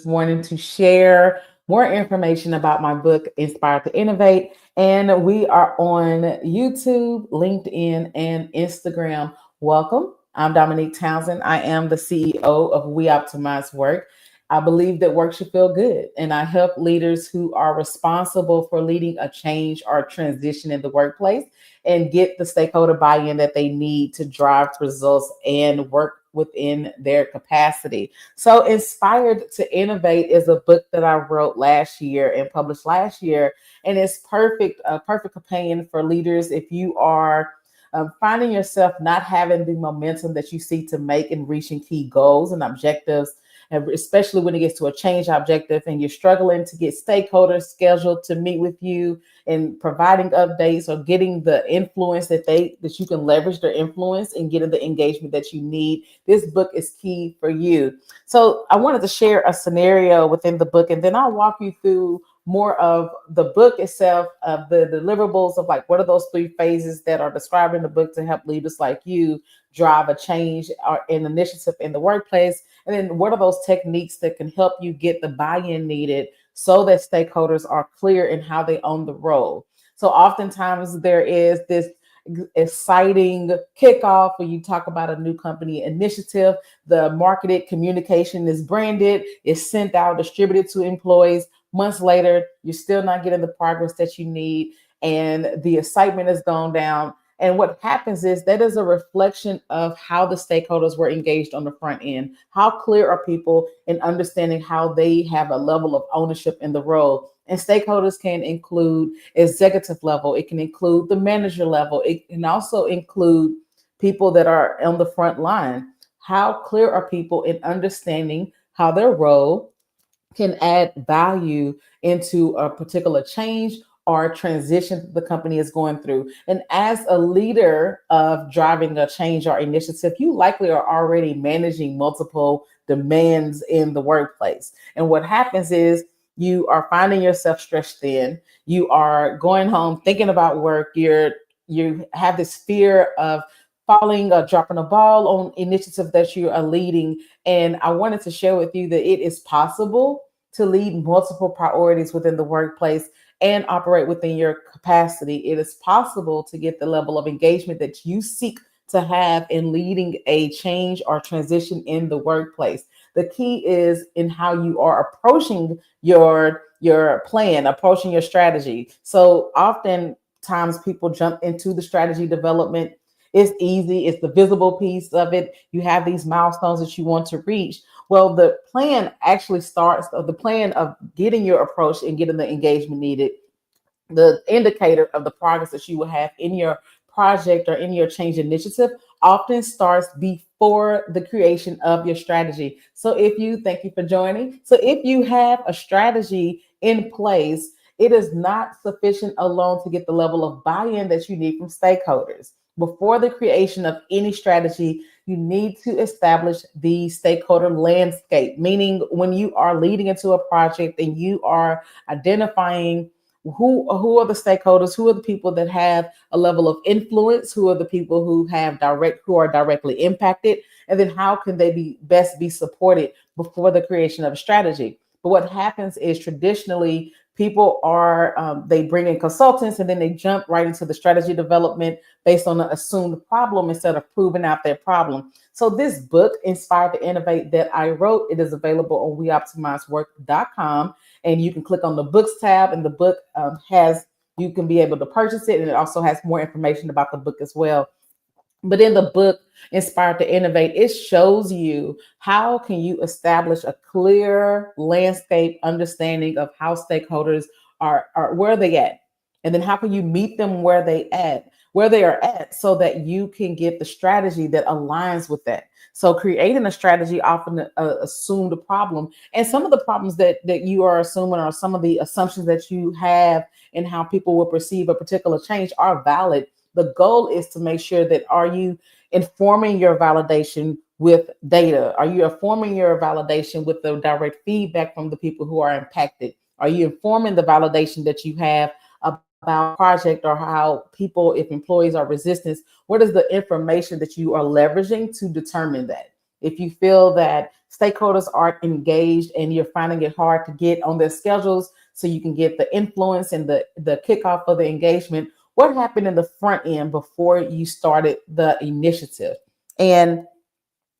morning to share more information about my book, Inspired to Innovate. And we are on YouTube, LinkedIn, and Instagram. Welcome. I'm Dominique Townsend. I am the CEO of We Optimize Work. I believe that work should feel good, and I help leaders who are responsible for leading a change or transition in the workplace and get the stakeholder buy-in that they need to drive results and work within their capacity. So Inspired to Innovate is a book that I wrote last year and published last year, and it's perfect, a perfect companion for leaders if you are finding yourself not having the momentum that you seek to make in reaching key goals and objectives, and especially when it gets to a change objective and you're struggling to get stakeholders scheduled to meet with you and providing updates or getting the influence that you can leverage their influence and getting the engagement that you need. This book is key for you. So I wanted to share a scenario within the book, and then I'll walk you through more of the book itself, of the deliverables of like what are those three phases that are described in the book to help leaders like you drive a change or an initiative in the workplace. And then what are those techniques that can help you get the buy-in needed so that stakeholders are clear in how they own the role. So oftentimes there is this exciting kickoff when you talk about a new company initiative. The marketed communication is branded, it's sent out, distributed to employees. Months later, you're still not getting the progress that you need, and the excitement has gone down. And what happens is that is a reflection of how the stakeholders were engaged on the front end. How clear are people in understanding how they have a level of ownership in the role? And stakeholders can include executive level, it can include the manager level, it can also include people that are on the front line. How clear are people in understanding how their role can add value into a particular change or transition the company is going through? And as a leader of driving a change or initiative, you likely are already managing multiple demands in the workplace. And what happens is you are finding yourself stretched thin. You are going home thinking about work. You have this fear of falling or dropping a ball on initiative that you are leading. And I wanted to share with you that it is possible to lead multiple priorities within the workplace and operate within your capacity. It is possible to get the level of engagement that you seek to have in leading a change or transition in the workplace. The key is in how you are approaching your plan, approaching your strategy. So oftentimes people jump into the strategy development. It's easy, it's the visible piece of it. You have these milestones that you want to reach. Well, the plan actually starts, the plan of getting your approach and getting the engagement needed, the indicator of the progress that you will have in your project or in your change initiative often starts before the creation of your strategy. So thank you for joining. So if you have a strategy in place, it is not sufficient alone to get the level of buy-in that you need from stakeholders. Before the creation of any strategy, you need to establish the stakeholder landscape, meaning when you are leading into a project and you are identifying who are the stakeholders, who are the people that have a level of influence, who are the people who are directly impacted, and then how can they be best be supported before the creation of a strategy. But what happens is traditionally people they bring in consultants and then they jump right into the strategy development based on an assumed problem instead of proving out their problem. So this book, Inspired to Innovate, that I wrote, it is available on weoptimizework.com, and you can click on the books tab, and the book you can be able to purchase it, and it also has more information about the book as well. But in the book, Inspired to Innovate, it shows you how can you establish a clear landscape understanding of how stakeholders are where they at. And then how can you meet them where they are at so that you can get the strategy that aligns with that. So creating a strategy often assume the problem. And some of the problems that you are assuming or some of the assumptions that you have in how people will perceive a particular change are valid. The goal is to make sure that are you informing your validation with data? Are you informing your validation with the direct feedback from the people who are impacted? Are you informing the validation that you have about project or how people, if employees are resistant, what is the information that you are leveraging to determine that? If you feel that stakeholders aren't engaged and you're finding it hard to get on their schedules so you can get the influence and the kickoff of the engagement, what happened in the front end before you started the initiative? And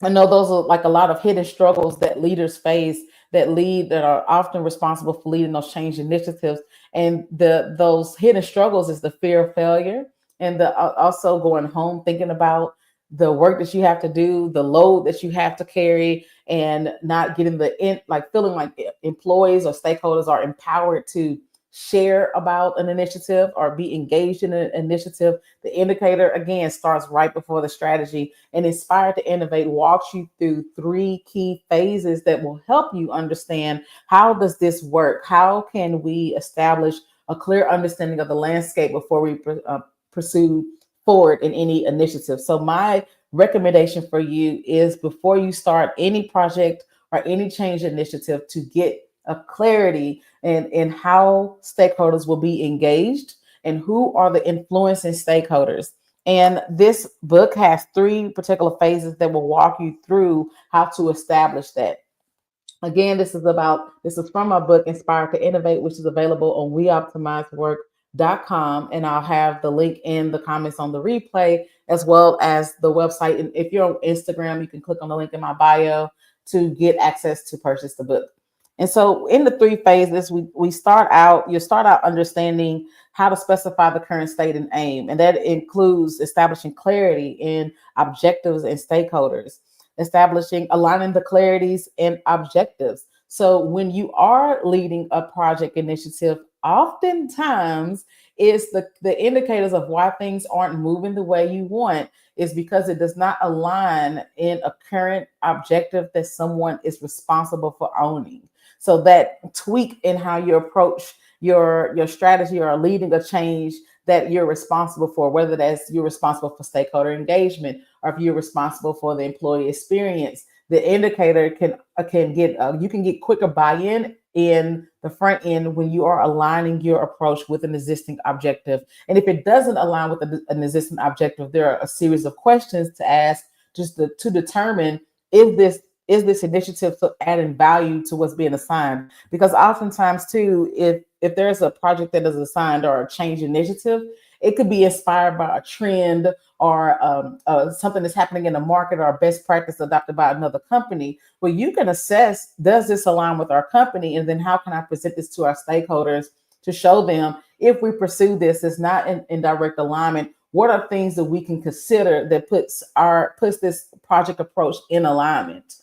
I know those are like a lot of hidden struggles that leaders face, that are often responsible for leading those change initiatives. And those hidden struggles is the fear of failure, and the also going home thinking about the work that you have to do, the load that you have to carry, and not getting like feeling like employees or stakeholders are empowered to share about an initiative or be engaged in an initiative. The indicator again starts right before the strategy, and Inspire to Innovate walks you through three key phases that will help you understand, how does this work? How can we establish a clear understanding of the landscape before we pursue forward in any initiative? So my recommendation for you is, before you start any project or any change initiative, to get a clarity in how stakeholders will be engaged and who are the influencing stakeholders. And this book has three particular phases that will walk you through how to establish that. Again, this is from my book, Inspire to Innovate, which is available on weoptimizework.com. And I'll have the link in the comments on the replay, as well as the website. And if you're on Instagram, you can click on the link in my bio to get access to purchase the book. And so in the three phases, you start out understanding how to specify the current state and aim. And that includes establishing clarity in objectives and stakeholders, aligning the clarities and objectives. So when you are leading a project initiative, oftentimes it's the indicators of why things aren't moving the way you want is because it does not align in a current objective that someone is responsible for owning. So that tweak in how you approach your strategy or leading a change that you're responsible for, whether that's you're responsible for stakeholder engagement or if you're responsible for the employee experience, the indicator can get you can get quicker buy-in in the front end when you are aligning your approach with an existing objective. And if it doesn't align with an existing objective, there are a series of questions to ask to determine if this initiative adding value to what's being assigned. Because oftentimes too, if there's a project that is assigned or a change initiative, it could be inspired by a trend or something that's happening in the market or a best practice adopted by another company. Well, you can assess, does this align with our company? And then how can I present this to our stakeholders to show them, if we pursue this, it's not in direct alignment, what are things that we can consider that puts this project approach in alignment?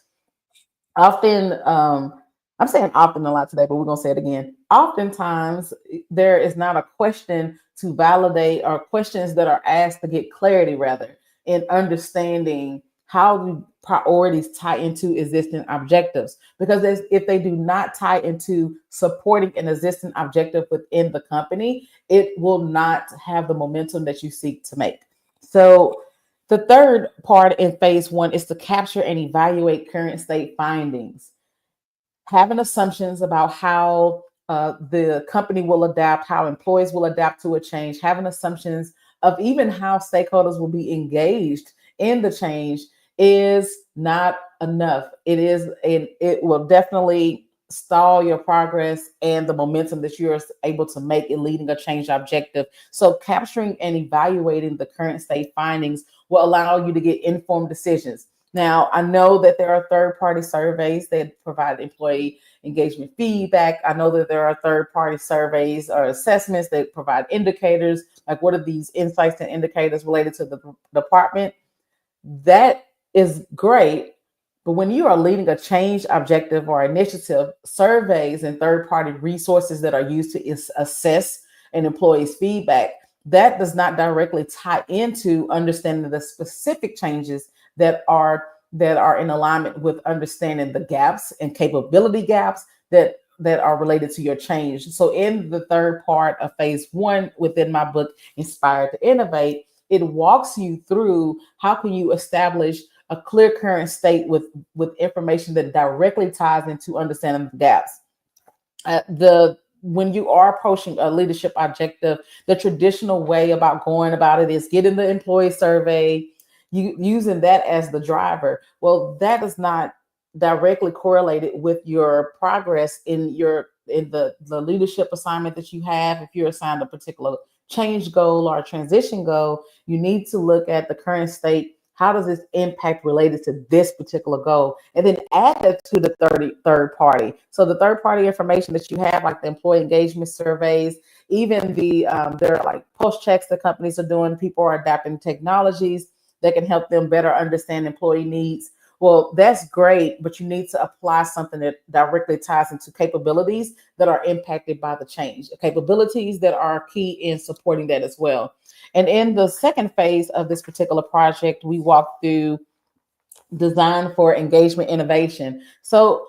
Often, I'm saying often a lot today, but we're going to say it again. Oftentimes, there is not a question to validate, or questions that are asked to get clarity, rather, in understanding how the priorities tie into existing objectives. Because if they do not tie into supporting an existing objective within the company, it will not have the momentum that you seek to make. So the third part in phase one is to capture and evaluate current state findings, having assumptions about how the company will adapt, how employees will adapt to a change, having assumptions of even how stakeholders will be engaged in the change is not enough. It will definitely stall your progress and the momentum that you're able to make in leading a change objective. So capturing and evaluating the current state findings will allow you to get informed decisions. Now, I know that there are third-party surveys that provide employee engagement feedback. I know that there are third-party surveys or assessments that provide indicators, like what are these insights and indicators related to the department. That is great. But when you are leading a change objective or initiative, surveys and third-party resources that are used to assess an employee's feedback, that does not directly tie into understanding the specific changes that are in alignment with understanding the gaps and capability gaps that are related to your change. So in the third part of phase one within my book, Inspire to Innovate, it walks you through how can you establish a clear current state with information that directly ties into understanding the gaps. When you are approaching a leadership objective, the traditional way about going about it is getting the employee survey. you using that as the driver. Well, that is not directly correlated with your progress in the leadership assignment that you have. If you're assigned a particular change goal or a transition goal, you need to look at the current state. How does this impact related to this particular goal? And then add that to the third party. So the third party information that you have, like the employee engagement surveys, even there are like pulse checks that companies are doing. People are adapting technologies that can help them better understand employee needs. Well, that's great, but you need to apply something that directly ties into capabilities that are impacted by the change, capabilities that are key in supporting that as well. And in the second phase of this particular project, we walked through design for engagement innovation. So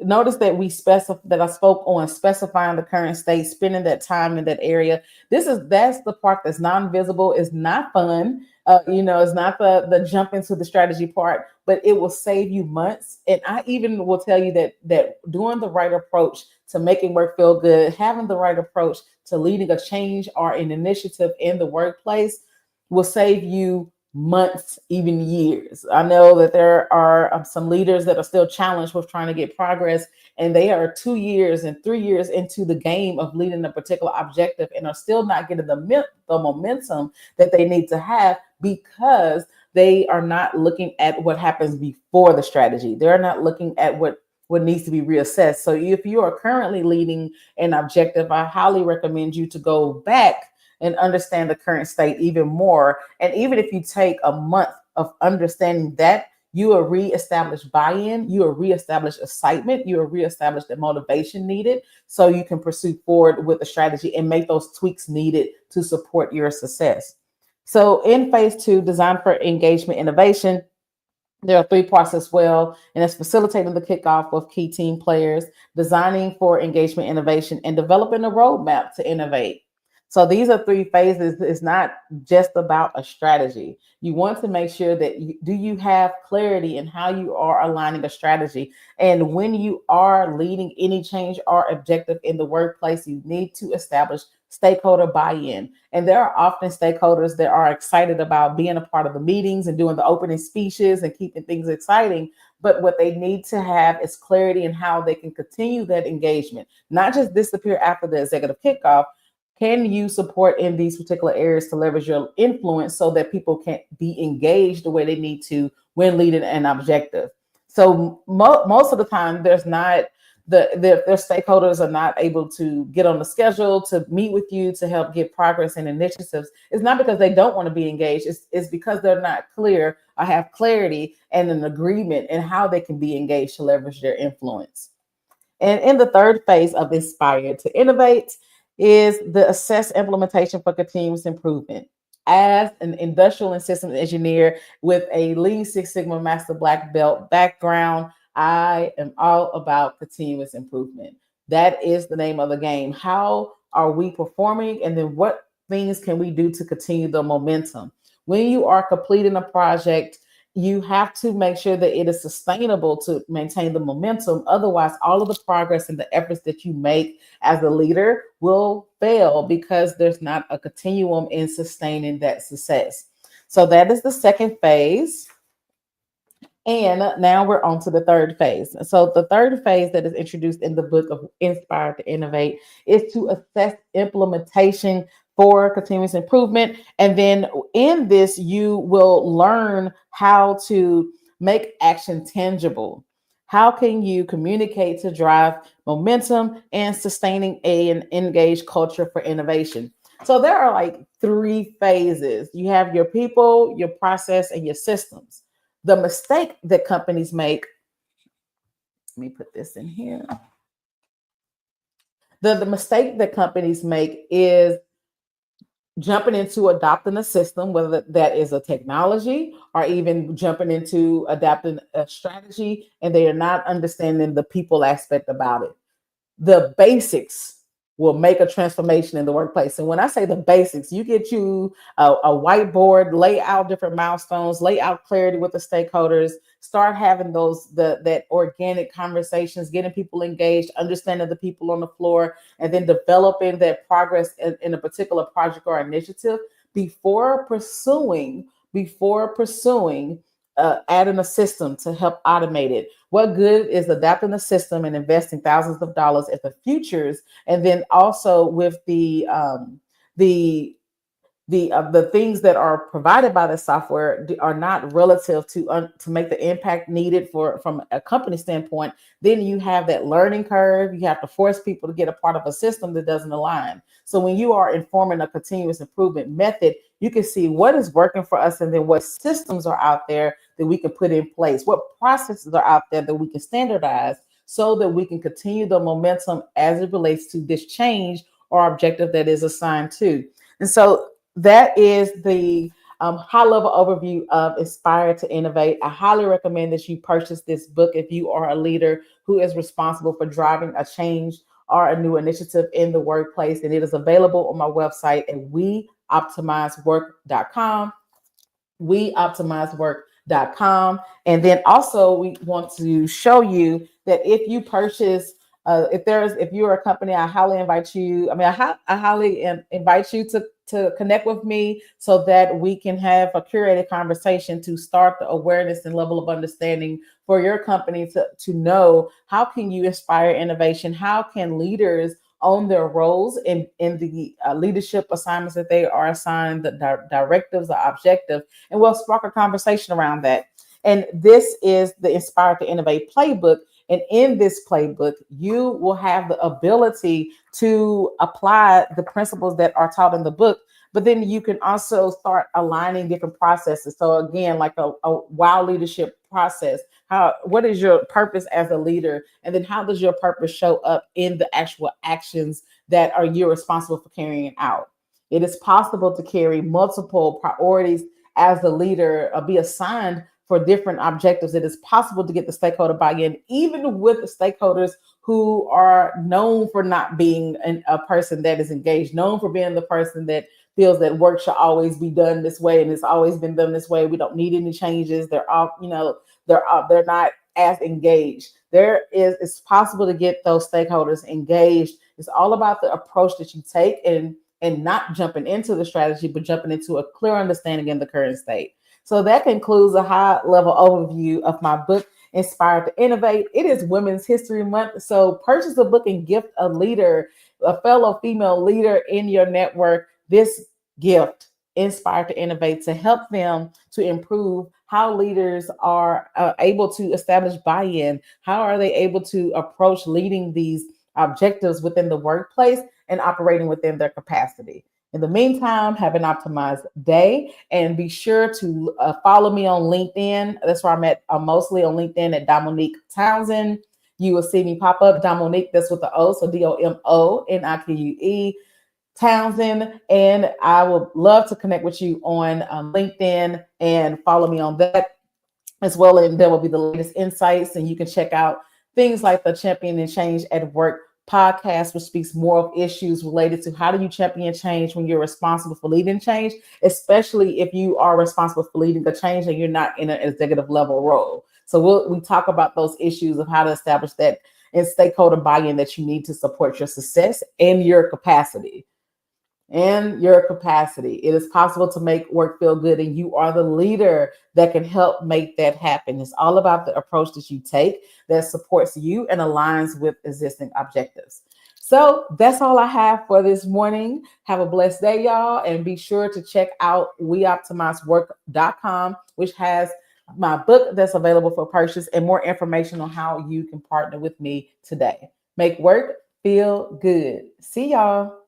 notice that that I spoke on specifying the current state, spending that time in that area. That's the part that's non-visible. It's not fun. It's not the jump into the strategy part, but it will save you months. And I even will tell you that doing the right approach to making work feel good, having the right approach to leading a change or an initiative in the workplace will save you months, even years. I know that there are some leaders that are still challenged with trying to get progress, and they are 2 years and 3 years into the game of leading a particular objective and are still not getting the momentum that they need to have because they are not looking at what happens before the strategy. They're not looking at what needs to be reassessed. So if you are currently leading an objective, I highly recommend you to go back and understand the current state even more. And even if you take a month of understanding that, you will reestablish buy-in, you will reestablish excitement, you will reestablish the motivation needed so you can pursue forward with the strategy and make those tweaks needed to support your success. So in phase two, design for engagement innovation, there are three parts as well, and it's facilitating the kickoff with key team players, designing for engagement innovation, and developing a roadmap to innovate. So these are three phases. It's not just about a strategy. You want to make sure that you have clarity in how you are aligning a strategy. And when you are leading any change or objective in the workplace, you need to establish stakeholder buy-in. And there are often stakeholders that are excited about being a part of the meetings and doing the opening speeches and keeping things exciting. But what they need to have is clarity in how they can continue that engagement, not just disappear after the executive kickoff. Can you support in these particular areas to leverage your influence so that people can be engaged the way they need to when leading an objective? So most of the time, there's not their stakeholders are not able to get on the schedule to meet with you to help get progress and initiatives. It's not because they don't want to be engaged. It's because they're not clear or have clarity and an agreement in how they can be engaged to leverage their influence. And in the third phase of Inspire to Innovate is the assess implementation for continuous improvement. As an industrial and systems engineer with a Lean Six Sigma Master Black Belt background, I am all about continuous improvement. That is the name of the game. How are we performing? And then what things can we do to continue the momentum? When you are completing a project, you have to make sure that it is sustainable to maintain the momentum. Otherwise, all of the progress and the efforts that you make as a leader will fail because there's not a continuum in sustaining that success. So that is the second phase. And now we're on to the third phase. So the third phase that is introduced in the book of Inspire to Innovate is to assess implementation for continuous improvement. And then in this, you will learn how to make action tangible. How can you communicate to drive momentum and sustaining an engaged culture for innovation? So there are like three phases. You have your people, your process, and your systems. The mistake that companies make, let me put this in here. The mistake that companies make is jumping into adopting a system, whether that is a technology or even jumping into adapting a strategy, and they are not understanding the people aspect about it. The basics will make a transformation in the workplace. And when I say the basics, you get you a whiteboard, lay out different milestones, lay out clarity with the stakeholders, start having that organic conversations, getting people engaged, understanding the people on the floor, and then developing that progress in a particular project or initiative before pursuing before pursuing adding a system to help automate it? What good is adapting the system and investing thousands of dollars at the futures, and then also with the the things that are provided by the software are not relative to make the impact needed for from a company standpoint. Then you have that learning curve. You have to force people to get a part of a system that doesn't align. So when you are informing a continuous improvement method, you can see what is working for us, and then what systems are out there that we can put in place, what processes are out there that we can standardize, so that we can continue the momentum as it relates to this change or objective that is assigned to. And so that is the high level overview of Inspire to Innovate. I highly recommend that you purchase this book if you are a leader who is responsible for driving a change or a new initiative in the workplace. And it is available on my website at weoptimizework.com. weoptimizework.com. And then also we want to show you that if you purchase if you're a company, I highly invite you. I highly invite you to connect with me so that we can have a curated conversation to start the awareness and level of understanding for your company to know how can you inspire innovation, how can leaders own their roles in the leadership assignments that they are assigned, the directives, the objective, and we'll spark a conversation around that. And this is the Inspire to Innovate playbook. And in this playbook, you will have the ability to apply the principles that are taught in the book, but then you can also start aligning different processes. So again, like a wow leadership process. What is your purpose as a leader? And then how does your purpose show up in the actual actions that you're responsible for carrying out? It is possible to carry multiple priorities as a leader, be assigned for different objectives. It is possible to get the stakeholder buy-in, even with the stakeholders who are known for not being a person that is engaged, known for being the person that feels that work should always be done this way and it's always been done this way. We don't need any changes. They're not as engaged. It's possible to get those stakeholders engaged. It's all about the approach that you take and not jumping into the strategy, but jumping into a clear understanding in the current state. So that concludes a high level overview of my book, Inspired to Innovate. It is Women's History Month. So purchase a book and gift a fellow female leader in your network, this gift, Inspired to Innovate, to help them to improve how leaders are able to establish buy-in. How are they able to approach leading these objectives within the workplace and operating within their capacity? In the meantime, have an optimized day, and be sure to follow me on LinkedIn. That's where I'm at. I'm mostly on LinkedIn at Dominique Townsend. You will see me pop up, Dominique, that's with the O, so DOMONIQUE, Townsend. And I would love to connect with you on LinkedIn and follow me on that as well. And there will be the latest insights, and you can check out things like the Champion and Change at Work podcast, which speaks more of issues related to how do you champion change when you're responsible for leading change, especially if you are responsible for leading the change and you're not in an executive level role. So we talk about those issues of how to establish that and stakeholder buy-in that you need to support your success and your capacity. It is possible to make work feel good, and you are the leader that can help make that happen. It's all about the approach that you take that supports you and aligns with existing objectives. So that's all I have for this morning. Have a blessed day, y'all, and be sure to check out weoptimizework.com, which has my book that's available for purchase and more information on how you can partner with me today. Make work feel good. See y'all.